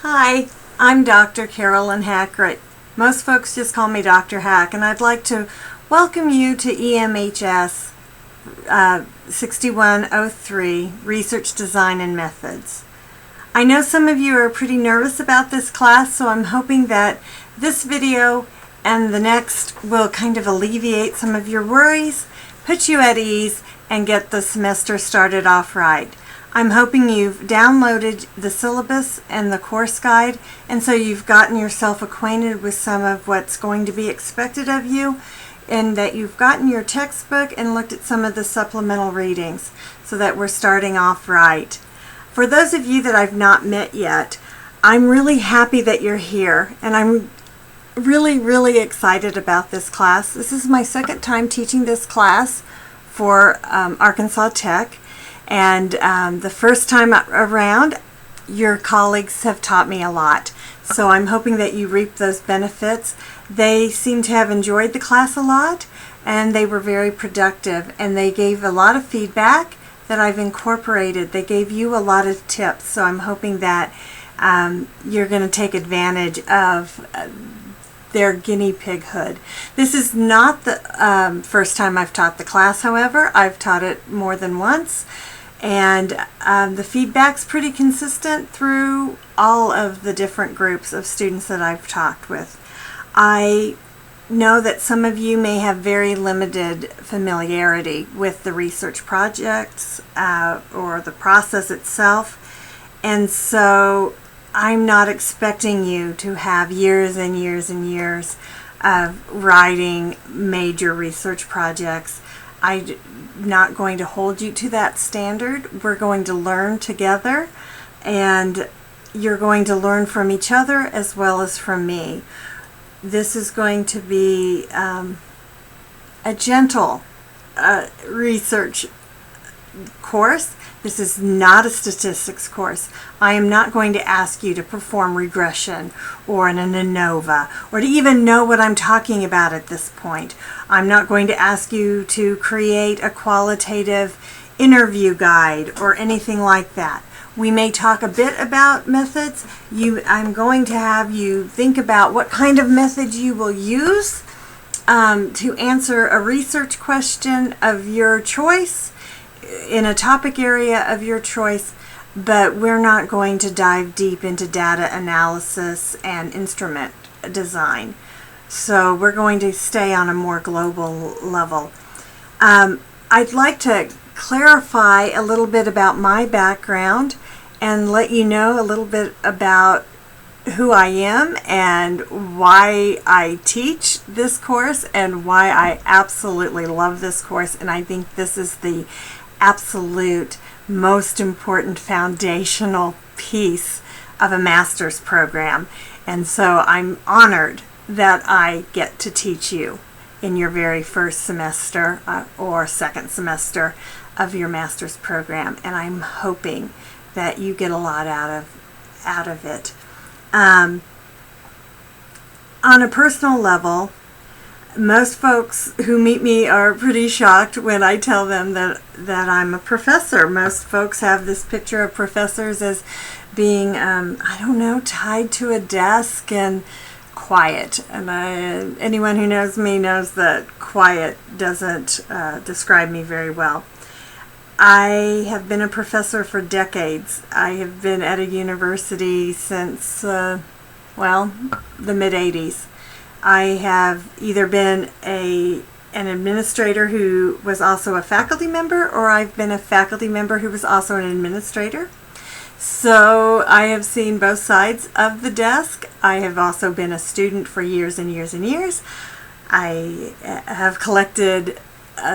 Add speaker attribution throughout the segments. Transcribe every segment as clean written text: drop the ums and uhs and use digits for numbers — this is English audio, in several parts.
Speaker 1: Hi, I'm Dr. Carolyn Hackett. Most folks just call me Dr. Hack, and I'd like to welcome you to EMHS 6103, Research Design and Methods. I know some of you are pretty nervous about this class, so I'm hoping that this video and the next will kind of alleviate some of your worries, put you at ease, and get the semester started off right. I'm hoping you've downloaded the syllabus and the course guide, and so you've gotten yourself acquainted with some of what's going to be expected of you, and that you've gotten your textbook and looked at some of the supplemental readings so that we're starting off right. For those of you that I've not met yet, I'm really happy that you're here, and I'm really excited about this class. This is my second time teaching this class for Arkansas Tech. And the first time around, your colleagues have taught me a lot. So I'm hoping that you reap those benefits. They seem to have enjoyed the class a lot, and they were very productive. And they gave a lot of feedback that I've incorporated. They gave you a lot of tips. So I'm hoping that you're going to take advantage of their guinea pighood. This is not the first time I've taught the class, however. I've taught it more than once. And the feedback's pretty consistent through all of the different groups of students that I've talked with. I know that some of you may have very limited familiarity with the research projects or the process itself, and so I'm not expecting you to have years and years and years of writing major research projects. I'm not going to hold you to that standard. We're going to learn together, and you're going to learn from each other as well as from me. This is going to be a gentle research course. This is not a statistics course. I am not going to ask you to perform regression or an ANOVA or to even know what I'm talking about at this point. I'm not going to ask you to create a qualitative interview guide or anything like that. We may talk a bit about methods. I'm going to have you think about what kind of method you will use to answer a research question of your choice in a topic area of your choice, but we're not going to dive deep into data analysis and instrument design. So we're going to stay on a more global level. I'd like to clarify a little bit about my background and let you know a little bit about who I am and why I teach this course and why I absolutely love this course, and I think this is the absolute most important foundational piece of a master's program. And so I'm honored that I get to teach you in your very first semester or second semester of your master's program, and I'm hoping that you get a lot out of it. On a personal level, most folks who meet me are pretty shocked when I tell them that I'm a professor. Most folks have this picture of professors as being, tied to a desk and quiet. And anyone who knows me knows that quiet doesn't describe me very well. I have been a professor for decades. I have been at a university since, the mid-'80s. I have either been an administrator who was also a faculty member, or I've been a faculty member who was also an administrator. So I have seen both sides of the desk. I have also been a student for years and years and years. I have collected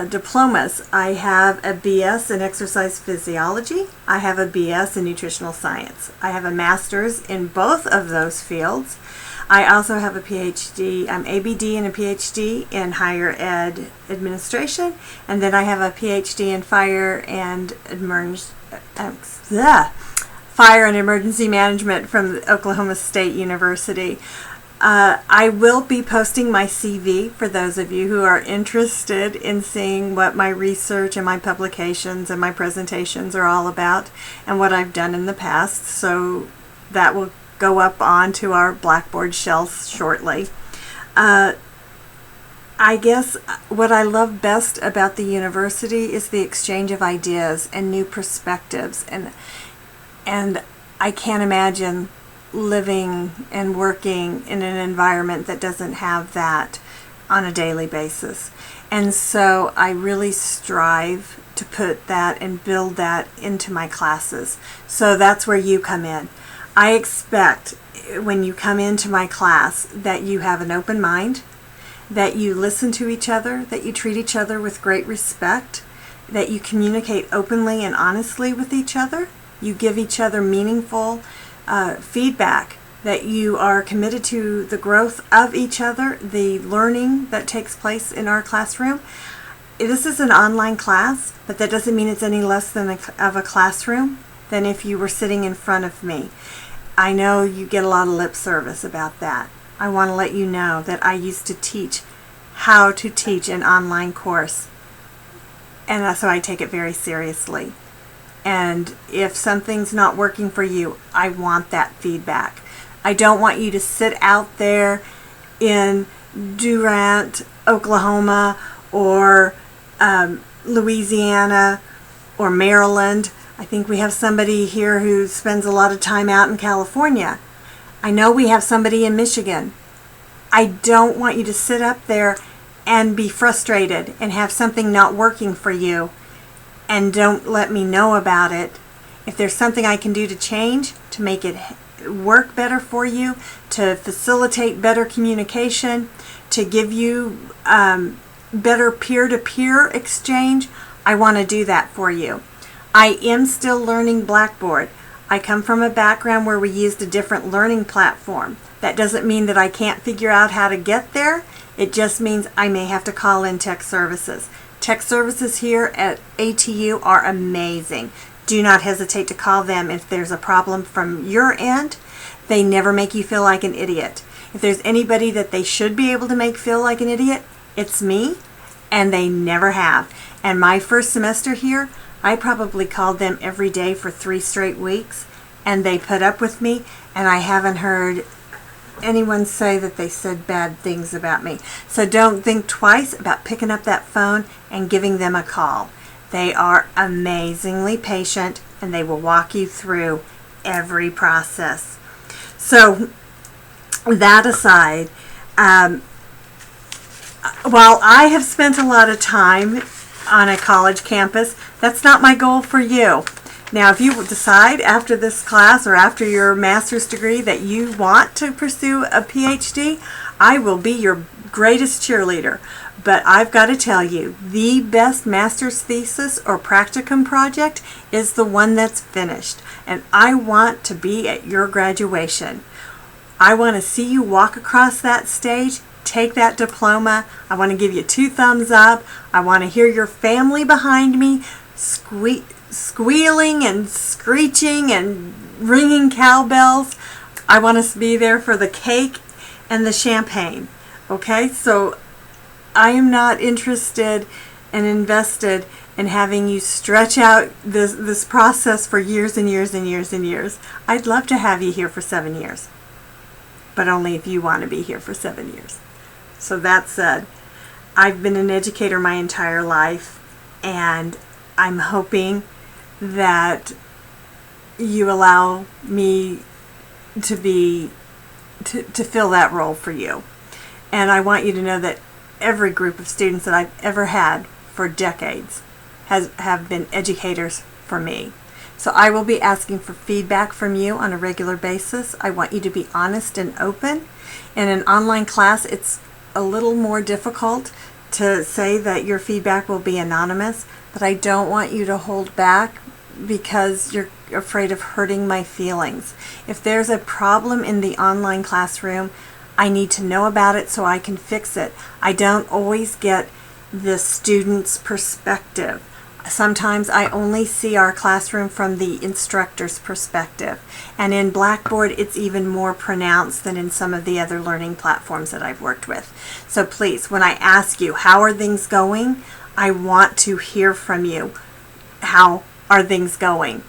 Speaker 1: diplomas. I have a BS in exercise physiology. I have a BS in nutritional science. I have a master's in both of those fields. I also have a PhD, I'm ABD and a PhD in higher ed administration, and then I have a PhD in fire and emergency management from Oklahoma State University. I will be posting my CV for those of you who are interested in seeing what my research and my publications and my presentations are all about and what I've done in the past. So that will go up onto our Blackboard shelves shortly. I guess what I love best about the university is the exchange of ideas and new perspectives, and I can't imagine living and working in an environment that doesn't have that on a daily basis. And so I really strive to put that and build that into my classes. So that's where you come in. I expect when you come into my class that you have an open mind, that you listen to each other, that you treat each other with great respect, that you communicate openly and honestly with each other, you give each other meaningful feedback, that you are committed to the growth of each other, the learning that takes place in our classroom. This is an online class, but that doesn't mean it's any less than of a classroom than if you were sitting in front of me. I know you get a lot of lip service about that. I want to let you know that I used to teach how to teach an online course, and so I take it very seriously. And if something's not working for you, I want that feedback. I don't want you to sit out there in Durant, Oklahoma, or Louisiana, or Maryland. I think we have somebody here who spends a lot of time out in California. I know we have somebody in Michigan. I don't want you to sit up there and be frustrated and have something not working for you and don't let me know about it. If there's something I can do to change, to make it work better for you, to facilitate better communication, to give you better peer-to-peer exchange, I want to do that for you. I am still learning Blackboard. I come from a background where we used a different learning platform. That doesn't mean that I can't figure out how to get there. It just means I may have to call in tech services. Tech services here at ATU are amazing. Do not hesitate to call them if there's a problem from your end. They never make you feel like an idiot. If there's anybody that they should be able to make feel like an idiot, it's me, and they never have. And my first semester here, I probably called them every day for 3 straight weeks, and they put up with me, and I haven't heard anyone say that they said bad things about me. So don't think twice about picking up that phone and giving them a call. They are amazingly patient, and they will walk you through every process. So that aside, while I have spent a lot of time on a college campus, that's not my goal for you. Now, if you decide after this class or after your master's degree that you want to pursue a PhD, I will be your greatest cheerleader. But I've got to tell you, the best master's thesis or practicum project is the one that's finished. And I want to be at your graduation. I want to see you walk across that stage, take that diploma. I want to give you 2 thumbs up. I want to hear your family behind me squealing and screeching and ringing cowbells. I want to be there for the cake and the champagne. Okay, so I am not interested and invested in having you stretch out this process for years and years and years and years. I'd love to have you here for 7 years, but only if you want to be here for 7 years. So that said, I've been an educator my entire life, and I'm hoping that you allow me to fill that role for you. And I want you to know that every group of students that I've ever had for decades have been educators for me. So I will be asking for feedback from you on a regular basis. I want you to be honest and open. In an online class, it's a little more difficult to say that your feedback will be anonymous, but I don't want you to hold back because you're afraid of hurting my feelings. If there's a problem in the online classroom, I need to know about it so I can fix it. I don't always get the student's perspective. Sometimes I only see our classroom from the instructor's perspective. And in Blackboard, it's even more pronounced than in some of the other learning platforms that I've worked with. So please, when I ask you, how are things going? I want to hear from you. How are things going?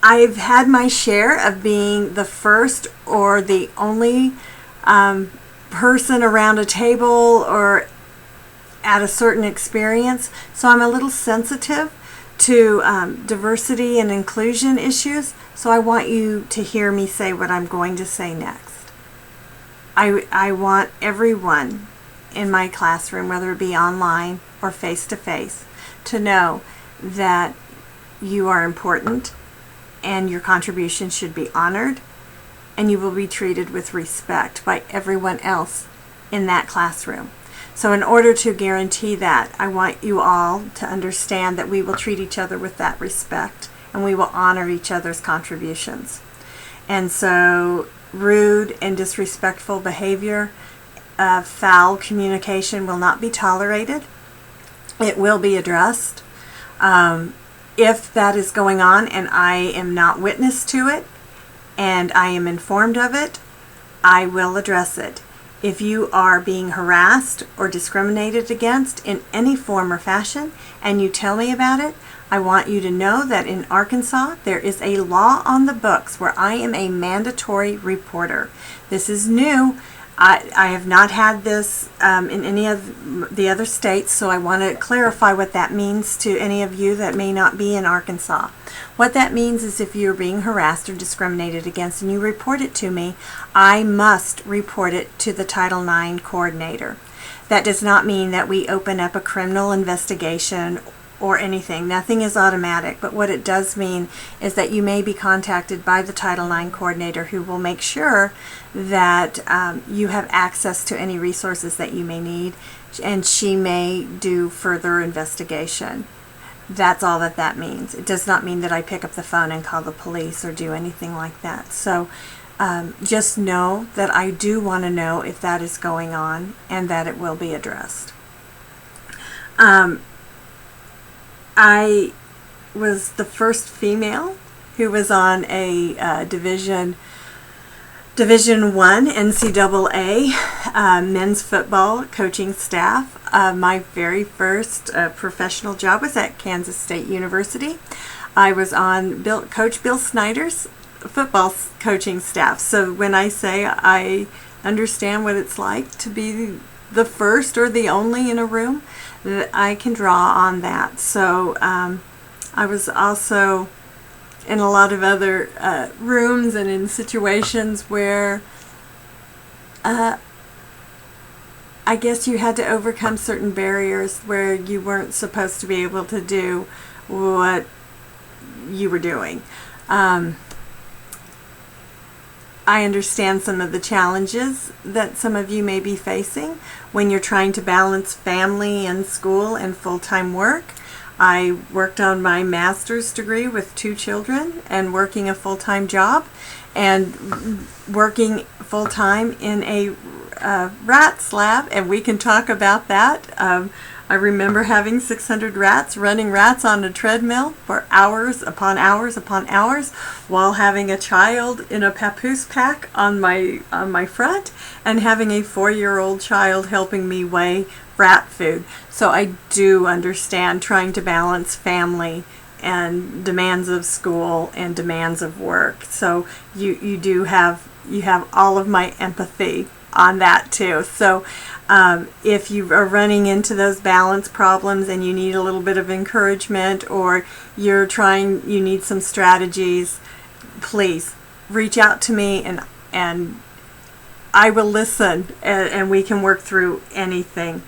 Speaker 1: I've had my share of being the first or the only person around a table or at a certain experience, so I'm a little sensitive to diversity and inclusion issues, so I want you to hear me say what I'm going to say next. I want everyone in my classroom, whether it be online or face-to-face, to know that you are important and your contribution should be honored, and you will be treated with respect by everyone else in that classroom. So in order to guarantee that, I want you all to understand that we will treat each other with that respect and we will honor each other's contributions. And so rude and disrespectful behavior, foul communication will not be tolerated. It will be addressed. If that is going on and I am not witness to it and I am informed of it, I will address it. If you are being harassed or discriminated against in any form or fashion and you tell me about it, I want you to know that in Arkansas there is a law on the books where I am a mandatory reporter. This is new. I have not had this in any of the other states, so I want to clarify what that means to any of you that may not be in Arkansas. What that means is if you're being harassed or discriminated against and you report it to me, I must report it to the Title IX coordinator. That does not mean that we open up a criminal investigation or anything. Nothing is automatic, but what it does mean is that you may be contacted by the Title IX coordinator, who will make sure that you have access to any resources that you may need, and she may do further investigation. That's all that means. It does not mean that I pick up the phone and call the police or do anything like that. So just know that I do want to know if that is going on and that it will be addressed. I was the first female who was on a Division I NCAA men's football coaching staff. My very first professional job was at Kansas State University. I was on Coach Bill Snyder's football coaching staff. So when I say I understand what it's like to be the first or the only in a room, I can draw on that. So I was also in a lot of other rooms and in situations where I guess you had to overcome certain barriers where you weren't supposed to be able to do what you were doing. I understand some of the challenges that some of you may be facing when you're trying to balance family and school and full-time work. I worked on my master's degree with 2 children and working a full-time job and working full-time in a rats lab, and we can talk about that. I remember having 600 rats, running rats on a treadmill for hours upon hours upon hours while having a child in a papoose pack on my front and having a 4-year-old child helping me weigh rat food. So I do understand trying to balance family and demands of school and demands of work. So you have all of my empathy on that too. So if you are running into those balance problems and you need a little bit of encouragement, or you need some strategies, please reach out to me and I will listen, and we can work through anything.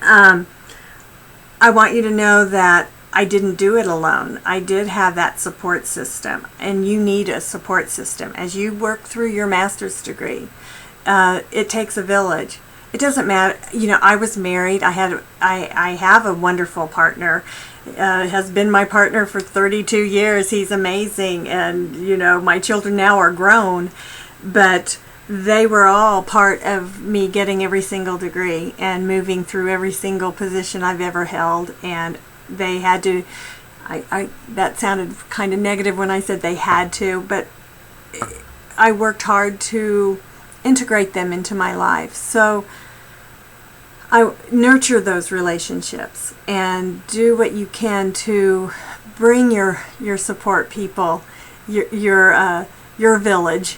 Speaker 1: I want you to know that I didn't do it alone. I did have that support system, and you need a support system as you work through your master's degree. It takes a village. It doesn't matter. I was married. I have a wonderful partner. Has been my partner for 32 years. He's amazing, and my children now are grown, but they were all part of me getting every single degree and moving through every single position I've ever held. And they had to. That sounded kind of negative when I said they had to, but I worked hard to integrate them into my life. So I nurture those relationships and do what you can to bring your support people, your village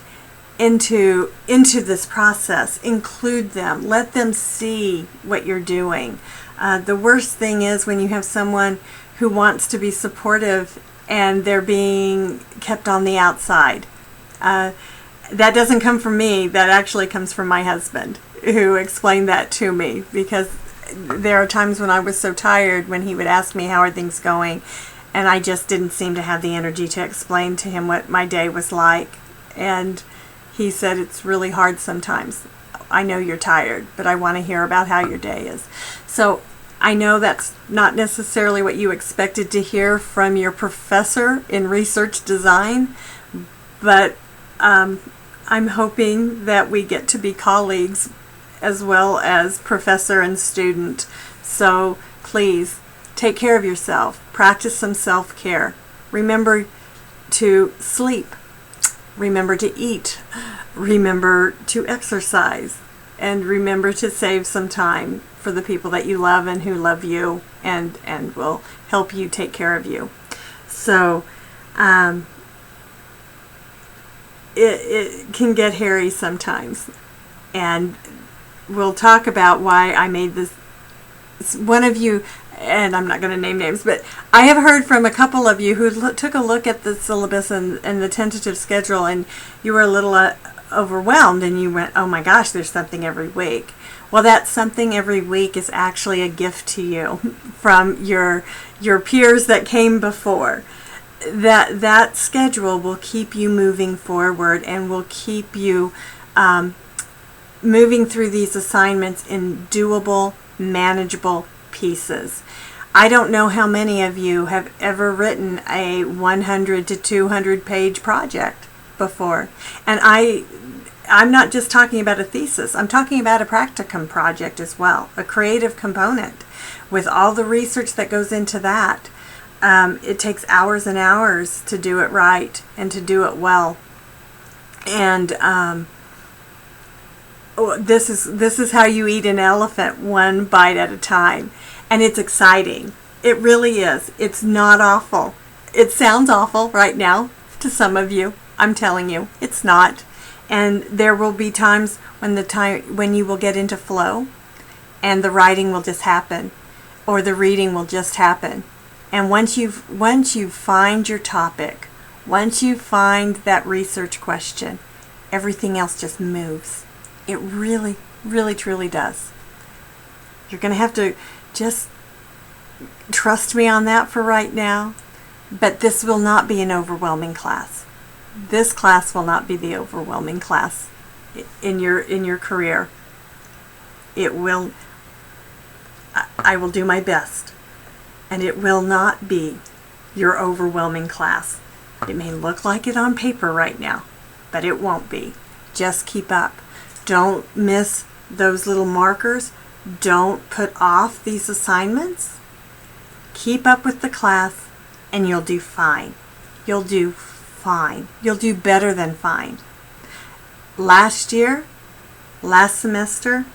Speaker 1: into this process. Include them. Let them see what you're doing. The worst thing is when you have someone who wants to be supportive and they're being kept on the outside. That doesn't come from me. That actually comes from my husband, who explained that to me, because there are times when I was so tired when he would ask me, how are things going? And I just didn't seem to have the energy to explain to him what my day was like. And he said, it's really hard sometimes. I know you're tired, but I want to hear about how your day is. So I know that's not necessarily what you expected to hear from your professor in research design, but I'm hoping that we get to be colleagues as well as professor and student. So please take care of yourself. Practice some self-care. Remember to sleep. Remember to eat. Remember to exercise. And remember to save some time for the people that you love and who love you and will help you take care of you. So it can get hairy sometimes. And we'll talk about why I made this. One of you, and I'm not going to name names, but I have heard from a couple of you who took a look at the syllabus and the tentative schedule, and you were a little overwhelmed, and you went, oh my gosh, there's something every week. Well, that something every week is actually a gift to you from your peers that came before. That schedule will keep you moving forward and will keep you moving through these assignments in doable, manageable pieces. I don't know how many of you have ever written a 100 to 200 page project before. And I'm not just talking about a thesis. I'm talking about a practicum project as well, a creative component with all the research that goes into that. It takes hours and hours to do it right and to do it well. And this is how you eat an elephant, one bite at a time. And it's exciting. It really is. It's not awful. It sounds awful right now to some of you. I'm telling you, it's not. And there will be times when you will get into flow and the writing will just happen, or the reading will just happen. And once you find your topic, once you find that research question, everything else just moves. It really, really, truly does. You're going to have to just trust me on that for right now, but this will not be an overwhelming class. This class will not be the overwhelming class in your career. It will. I will do my best, and it will not be your overwhelming class. It may look like it on paper right now, but it won't be. Just keep up. Don't miss those little markers. Don't put off these assignments. Keep up with the class and you'll do fine. You'll do fine. You'll do better than fine. Last semester,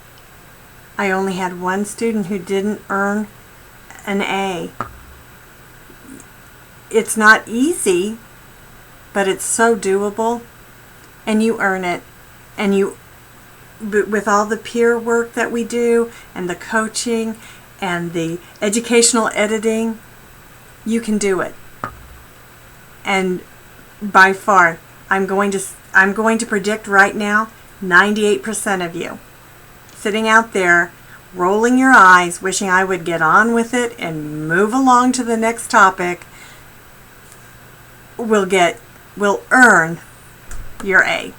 Speaker 1: I only had one student who didn't earn an A. It's not easy, but it's so doable, and you earn it. And with all the peer work that we do and the coaching and the educational editing, you can do it. And by far, I'm going to predict right now 98% of you sitting out there rolling your eyes, wishing I would get on with it and move along to the next topic, will earn your A.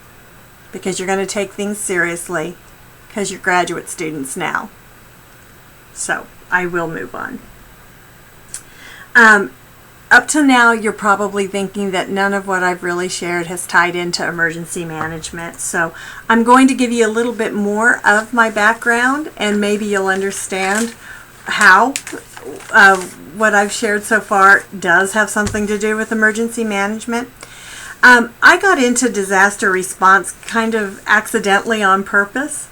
Speaker 1: Because you're going to take things seriously, because you're graduate students now. So I will move on. Up to now, you're probably thinking that none of what I've really shared has tied into emergency management. So I'm going to give you a little bit more of my background, and maybe you'll understand how what I've shared so far does have something to do with emergency management. I got into disaster response kind of accidentally on purpose.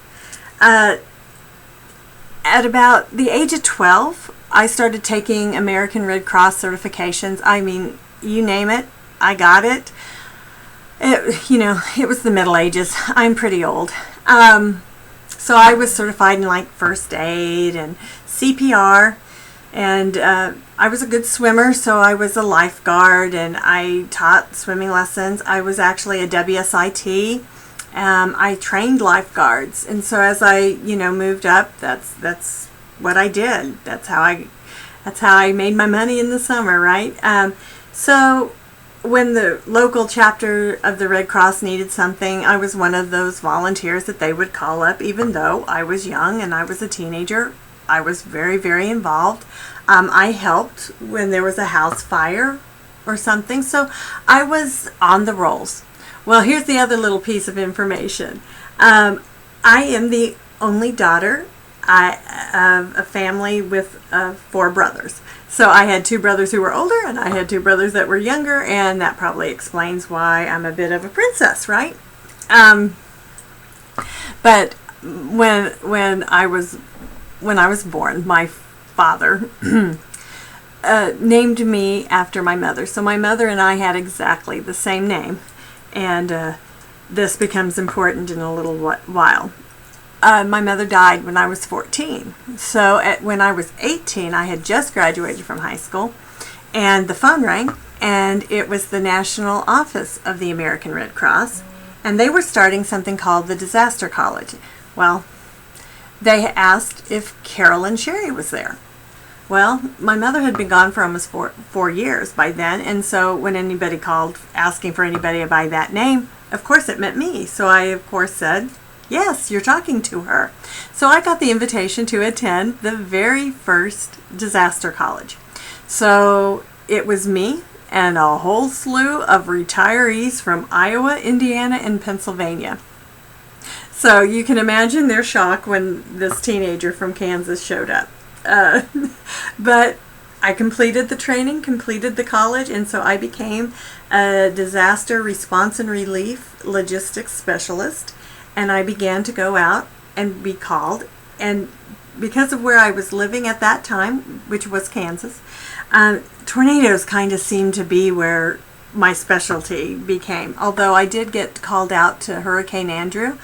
Speaker 1: At about the age of 12, I started taking American Red Cross certifications. I mean, you name it, I got it. It was the Middle Ages. I'm pretty old. So I was certified in like first aid and CPR, and I was a good swimmer, so I was a lifeguard, and I taught swimming lessons. I was actually a WSIT. I trained lifeguards, and so as I moved up, that's what I did. That's how I made my money in the summer, right? So when the local chapter of the Red Cross needed something, I was one of those volunteers that they would call up. Even though I was young and I was a teenager, I was very, very involved. I helped when there was a house fire or something, so I was on the rolls. Well, here's the other little piece of information. I am the only daughter of a family with 4 brothers. So I had 2 brothers who were older, and I had 2 brothers that were younger, and that probably explains why I'm a bit of a princess, right? But when I was born, my father named me after my mother. So my mother and I had exactly the same name, and this becomes important in a little while. My mother died when I was 14. So when I was 18, I had just graduated from high school, and the phone rang, and it was the national office of the American Red Cross, and they were starting something called the Disaster College. Well, they asked if Carolyn Sherry was there. Well, my mother had been gone for almost 4 years by then, and so when anybody called asking for anybody by that name, of course it meant me. So I, of course, said, yes, you're talking to her. So I got the invitation to attend the very first disaster college. So it was me and a whole slew of retirees from Iowa, Indiana, and Pennsylvania. So you can imagine their shock when this teenager from Kansas showed up. But I completed the training, completed the college, and so I became a disaster response and relief logistics specialist. And I began to go out and be called. And because of where I was living at that time, which was Kansas, tornadoes kind of seemed to be where my specialty became. Although I did get called out to Hurricane Andrew,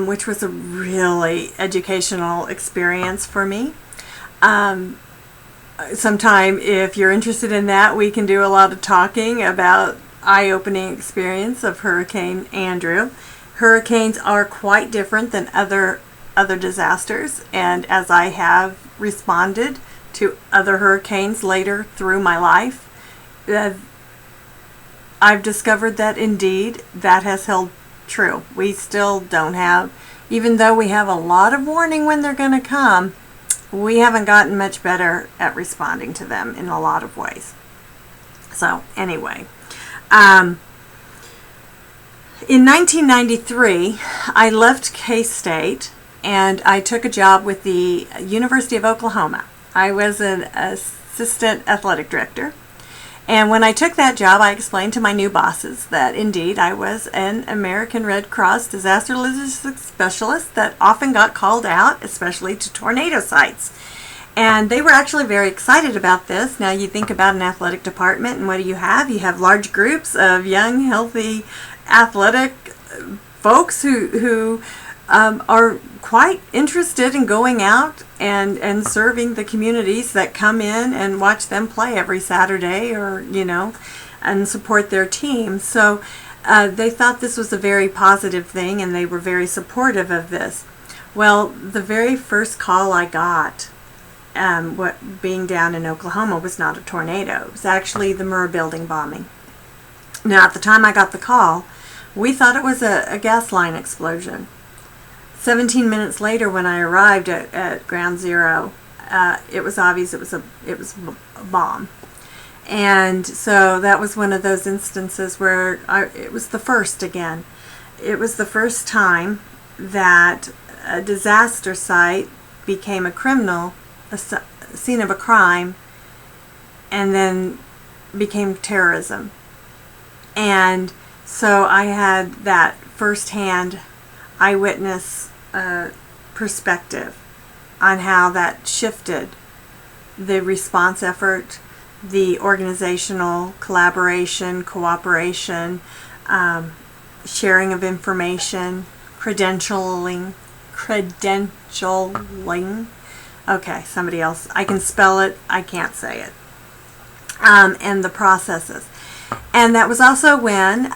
Speaker 1: which was a really educational experience for me. Sometime, if you're interested in that, we can do a lot of talking about eye-opening experience of Hurricane Andrew. Hurricanes are quite different than other disasters, and as I have responded to other hurricanes later through my life, I've discovered that indeed that has held true. We still don't have, even though we have a lot of warning when they're going to come, we haven't gotten much better at responding to them in a lot of ways. So anyway, in 1993, I left K-State and I took a job with the University of Oklahoma. I was an assistant athletic director. And when I took that job, I explained to my new bosses that indeed I was an American Red Cross disaster logistics specialist that often got called out, especially to tornado sites. And they were actually very excited about this. Now you think about an athletic department, and what do you have? You have large groups of young, healthy, athletic folks who are quite interested in going out and serving the communities that come in and watch them play every Saturday, or and support their team. So they thought this was a very positive thing, and they were very supportive of this. Well, the very first call I got, being down in Oklahoma, was not a tornado. It was actually the Murrah building bombing. Now, at the time I got the call, we thought it was a gas line explosion. 17 minutes later, when I arrived at Ground Zero, it was obvious it was a bomb. And so that was one of those instances where it was the first again. It was the first time that a disaster site became a scene of a crime, and then became terrorism. And so I had that firsthand eyewitness perspective on how that shifted the response effort, the organizational collaboration, cooperation, sharing of information, credentialing. Okay, somebody else. I can spell it, I can't say it. And the processes. And that was also when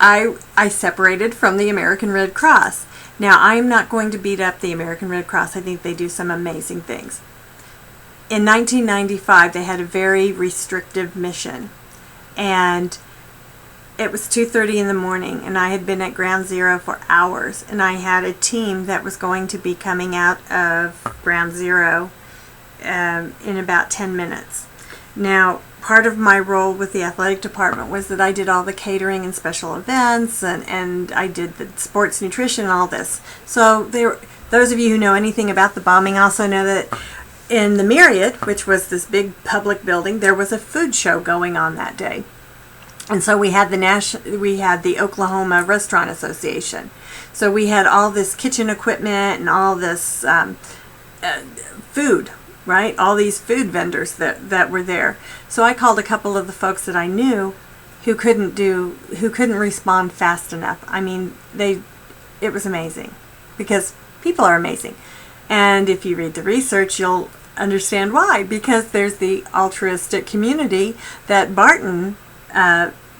Speaker 1: I separated from the American Red Cross. Now, I'm not going to beat up the American Red Cross. I think they do some amazing things. In 1995, they had a very restrictive mission. And it was 2:30 in the morning, and I had been at Ground Zero for hours. And I had a team that was going to be coming out of Ground Zero in about 10 minutes. Now, part of my role with the athletic department was that I did all the catering and special events, and I did the sports nutrition and all this. So those of you who know anything about the bombing also know that in the Myriad, which was this big public building, there was a food show going on that day. And so we had the Oklahoma Restaurant Association. So we had all this kitchen equipment and all this food, right? All these food vendors that were there. So I called a couple of the folks that I knew who couldn't respond fast enough. I mean, it was amazing, because people are amazing. And if you read the research, you'll understand why, because there's the altruistic community that Barton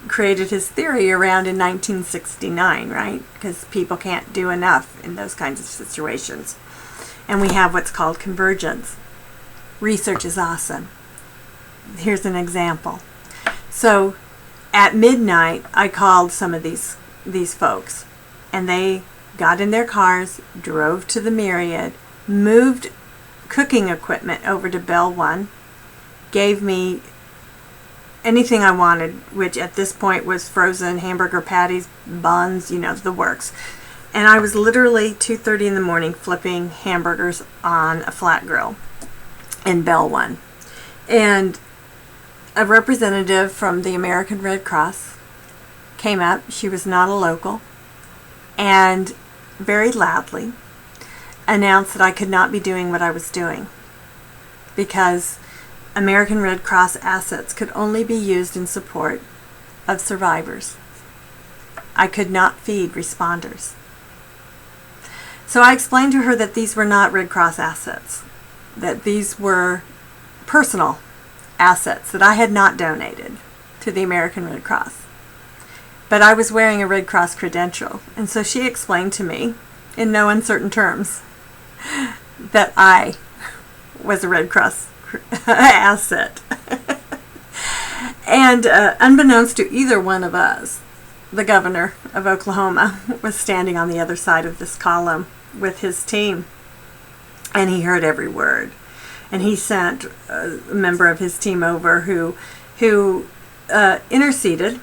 Speaker 1: created his theory around in 1969, right? Because people can't do enough in those kinds of situations. And we have what's called convergence. Research is awesome. Here's an example. So at midnight, I called some of these folks, and they got in their cars, drove to the Myriad, moved cooking equipment over to Bell 1, gave me anything I wanted, which at this point was frozen hamburger patties, buns, the works. And I was literally 2:30 in the morning flipping hamburgers on a flat grill in Bell 1. And a representative from the American Red Cross came up. She was not a local, and very loudly announced that I could not be doing what I was doing because American Red Cross assets could only be used in support of survivors. I could not feed responders. So I explained to her that these were not Red Cross assets, that these were personal assets that I had not donated to the American Red Cross. But I was wearing a Red Cross credential, and so she explained to me, in no uncertain terms, that I was a Red Cross asset. And unbeknownst to either one of us, the governor of Oklahoma was standing on the other side of this column with his team, and he heard every word. And he sent a member of his team over who interceded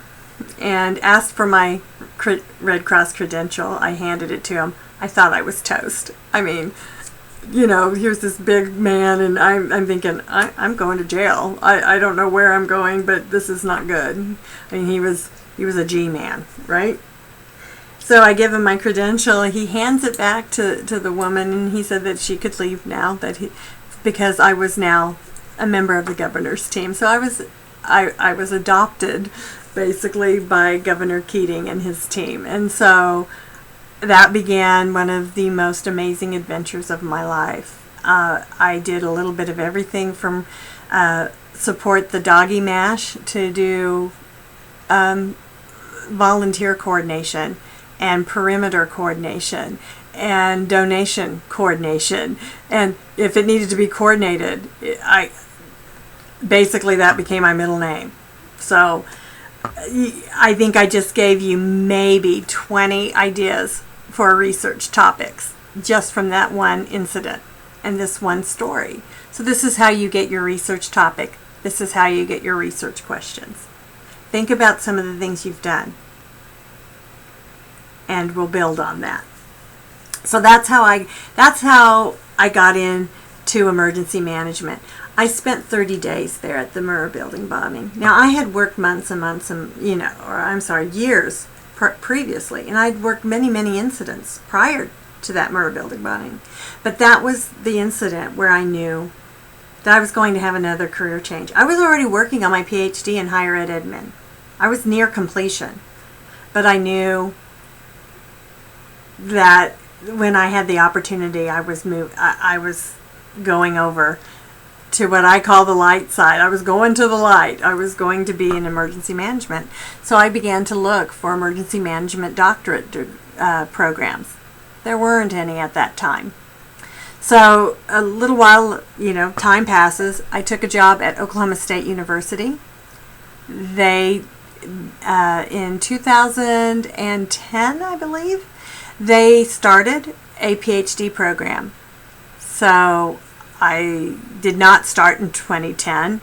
Speaker 1: and asked for my Red Cross credential. I handed it to him. I thought I was toast. I mean, here's this big man, and I'm thinking, I'm going to jail. I don't know where I'm going, but this is not good. I mean, he was a G-man, right? So I give him my credential. He hands it back to the woman, and he said that she could leave now, because I was now a member of the governor's team. So I was adopted, basically, by Governor Keating and his team. And so that began one of the most amazing adventures of my life. I did a little bit of everything from support the doggy mash to do volunteer coordination and perimeter coordination and donation coordination. And if it needed to be coordinated, basically that became my middle name. So I think I just gave you maybe 20 ideas for research topics just from that one incident and this one story. So this is how you get your research topic. This is how you get your research questions. Think about some of the things you've done, and we'll build on that. So that's how I got into emergency management. I spent 30 days there at the Murrah building bombing. Now, I had worked months and months and, years previously, and I'd worked many, many incidents prior to that Murrah building bombing. But that was the incident where I knew that I was going to have another career change. I was already working on my PhD in higher ed admin. I was near completion, but I knew that when I had the opportunity, I was going over to what I call the light side. I was going to the light. I was going to be in emergency management. So I began to look for emergency management doctorate programs. There weren't any at that time. So a little while, time passes. I took a job at Oklahoma State University. They, in 2010, I believe, they started a PhD program. So I did not start in 2010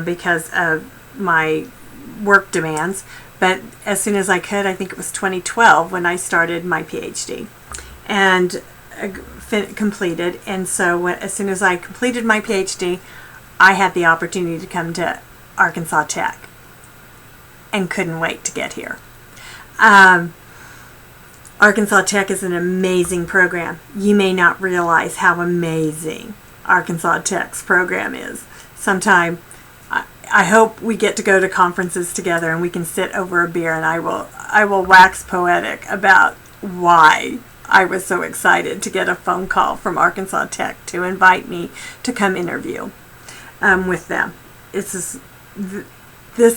Speaker 1: because of my work demands, but as soon as I could, I think it was 2012 when I started my PhD and completed. And so as soon as I completed my PhD, I had the opportunity to come to Arkansas Tech and couldn't wait to get here. Arkansas Tech is an amazing program. You may not realize how amazing Arkansas Tech's program is. Sometime I hope we get to go to conferences together and we can sit over a beer and I will wax poetic about why I was so excited to get a phone call from Arkansas Tech to invite me to come interview with them. This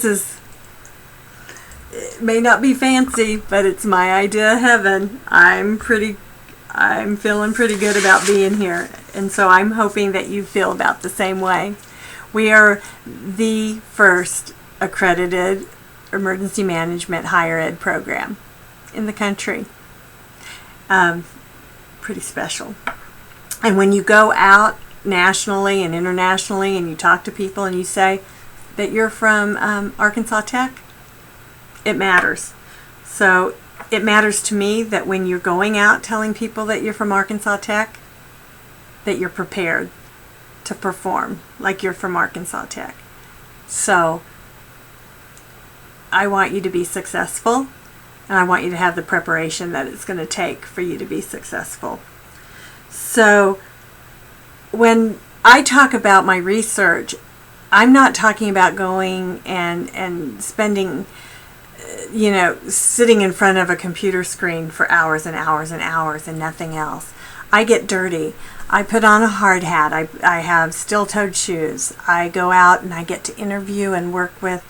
Speaker 1: is it may not be fancy, but it's my idea of heaven. I'm feeling pretty good about being here, and so I'm hoping that you feel about the same way. We are the first accredited emergency management higher ed program in the country. Pretty special. And when you go out nationally and internationally and you talk to people and you say that you're from Arkansas Tech, it matters. So it matters to me that when you're going out telling people that you're from Arkansas Tech, that you're prepared to perform like you're from Arkansas Tech. So I want you to be successful, and I want you to have the preparation that it's going to take for you to be successful. So when I talk about my research, I'm not talking about going and spending sitting in front of a computer screen for hours and hours and hours and nothing else. I get dirty. I put on a hard hat. I have steel-toed shoes. I go out and I get to interview and work with,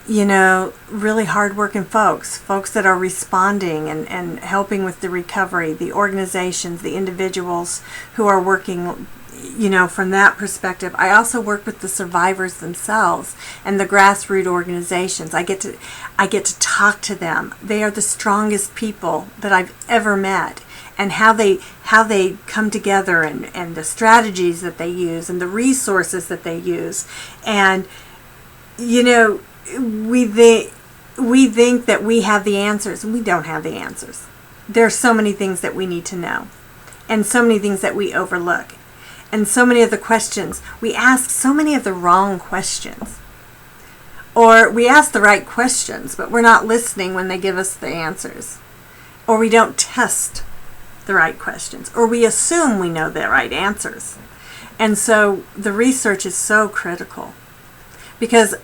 Speaker 1: really hard-working folks that are responding and helping with the recovery, the organizations, the individuals who are working from that perspective. I also work with the survivors themselves and the grassroots organizations. I get to talk to them. They are the strongest people that I've ever met, and how they come together and the strategies that they use and the resources that they use. And we think that we have the answers, and we don't have the answers. There are so many things that we need to know, and so many things that we overlook. And so many of the questions, we ask so many of the wrong questions. Or we ask the right questions, but we're not listening when they give us the answers. Or we don't test the right questions. Or we assume we know the right answers. And so the research is so critical, because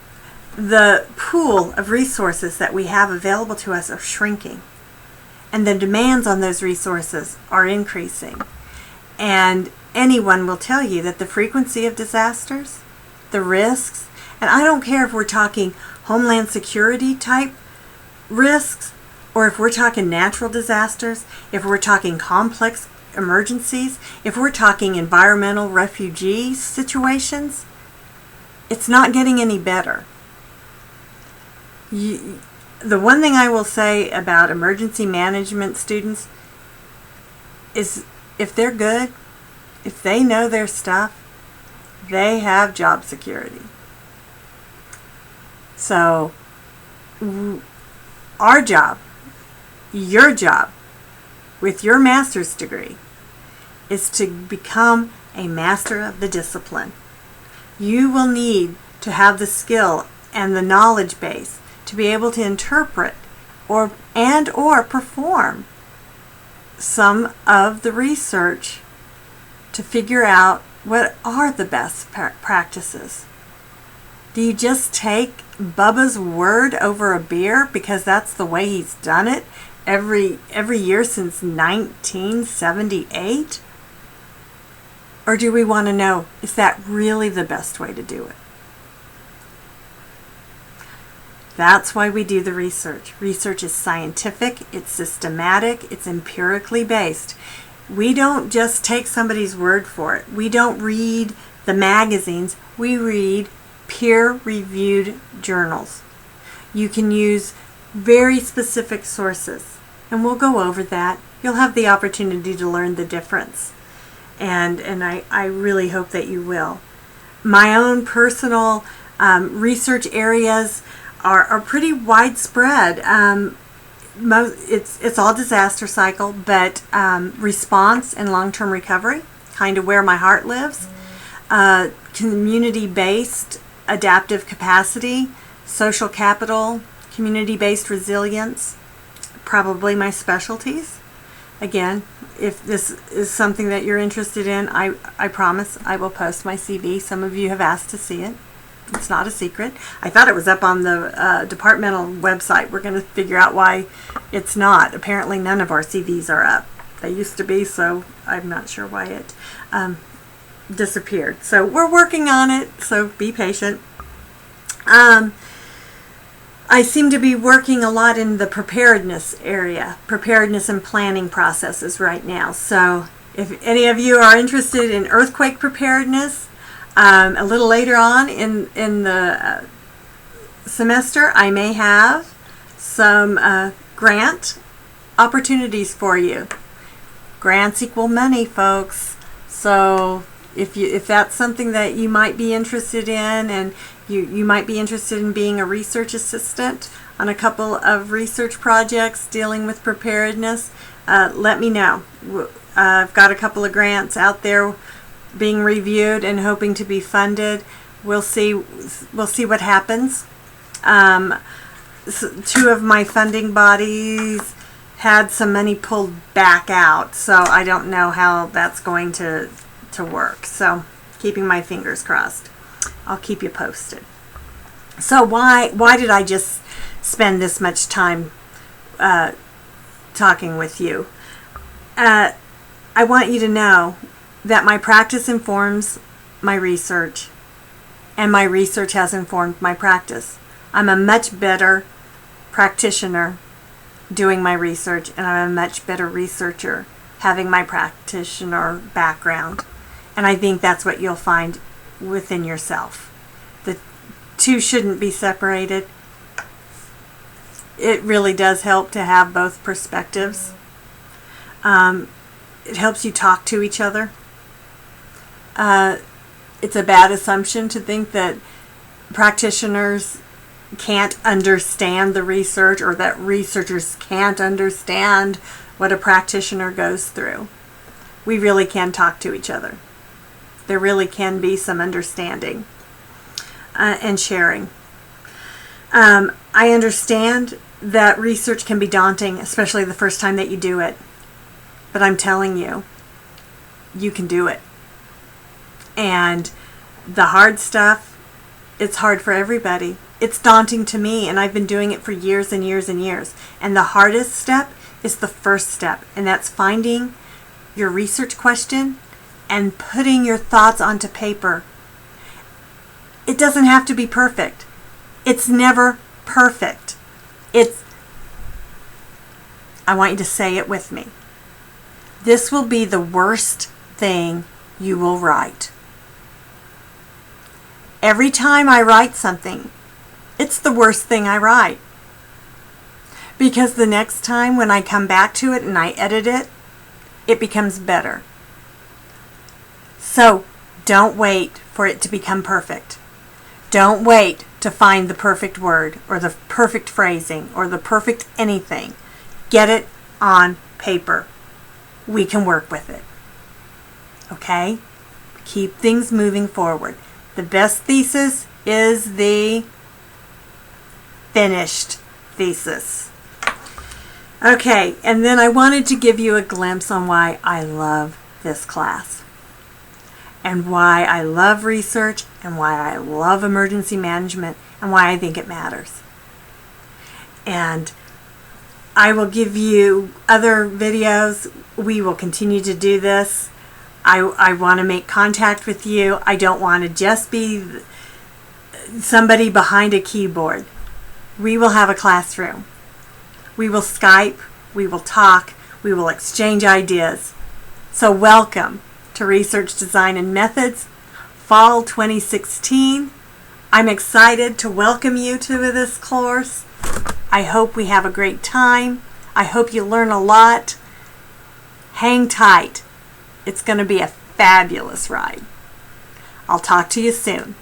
Speaker 1: the pool of resources that we have available to us are shrinking. And the demands on those resources are increasing. And anyone will tell you that the frequency of disasters, the risks, and I don't care if we're talking homeland security type risks, or if we're talking natural disasters, if we're talking complex emergencies, if we're talking environmental refugee situations, it's not getting any better. The one thing I will say about emergency management students is if they're good, if they know their stuff, they have job security. So our job, your job, with your master's degree, is to become a master of the discipline. You will need to have the skill and the knowledge base to be able to interpret or perform some of the research to figure out What are the best practices? Do you just take Bubba's word over a beer because that's the way he's done it every year since 1978? Or do we want to know, is that really the best way to do it? That's why we do the research. Research is scientific, it's systematic, it's empirically based. We don't just take somebody's word for it. We don't read the magazines. We read peer-reviewed journals. You can use very specific sources, and we'll go over that. You'll have the opportunity to learn the difference, and I really hope that you will. My own personal research areas are pretty widespread. It's all disaster cycle, but response and long-term recovery, kind of where my heart lives. Community-based adaptive capacity, social capital, community-based resilience, probably my specialties. Again, if this is something that you're interested in, I promise I will post my CV. Some of you have asked to see it. It's not a secret. I thought it was up on the departmental website. We're going to figure out why it's not. Apparently none of our CVs are up. They used to be, so I'm not sure why it disappeared. So we're working on it, so be patient. I seem to be working a lot in the preparedness area, preparedness and planning processes right now. So if any of you are interested in earthquake preparedness, a little later on in the semester, I may have some grant opportunities for you. Grants equal money, folks. So if that's something that you might be interested in, and you might be interested in being a research assistant on a couple of research projects dealing with preparedness, let me know. I've got a couple of grants out there being reviewed and hoping to be funded. We'll see what happens. Two of my funding bodies had some money pulled back out, so I don't know how that's going to work. So keeping my fingers crossed. I'll keep you posted. So why did I just spend this much time talking with you? I want you to know that my practice informs my research, and my research has informed my practice. I'm a much better practitioner doing my research, and I'm a much better researcher having my practitioner background. And I think that's what you'll find within yourself. The two shouldn't be separated. It really does help to have both perspectives. It helps you talk to each other. It's a bad assumption to think that practitioners can't understand the research, or that researchers can't understand what a practitioner goes through. We really can talk to each other. There really can be some understanding and sharing. I understand that research can be daunting, especially the first time that you do it. But I'm telling you, you can do it. And the hard stuff, it's hard for everybody. It's daunting to me, and I've been doing it for years and years and years. And the hardest step is the first step, and that's finding your research question and putting your thoughts onto paper. It doesn't have to be perfect. It's never perfect. I want you to say it with me. This will be the worst thing you will write. Every time I write something, it's the worst thing I write. Because the next time when I come back to it and I edit it, it becomes better. So don't wait for it to become perfect. Don't wait to find the perfect word or the perfect phrasing or the perfect anything. Get it on paper. We can work with it. Okay? Keep things moving forward. The best thesis is the finished thesis. Okay, and then I wanted to give you a glimpse on why I love this class. and why I love research and why I love emergency management and why I think it matters. And I will give you other videos. We will continue to do this. I want to make contact with you. I don't want to just be somebody behind a keyboard. We will have a classroom. We will Skype. We will talk. We will exchange ideas. So welcome to Research Design and Methods, Fall 2016. I'm excited to welcome you to this course. I hope we have a great time. I hope you learn a lot. Hang tight. It's going to be a fabulous ride. I'll talk to you soon.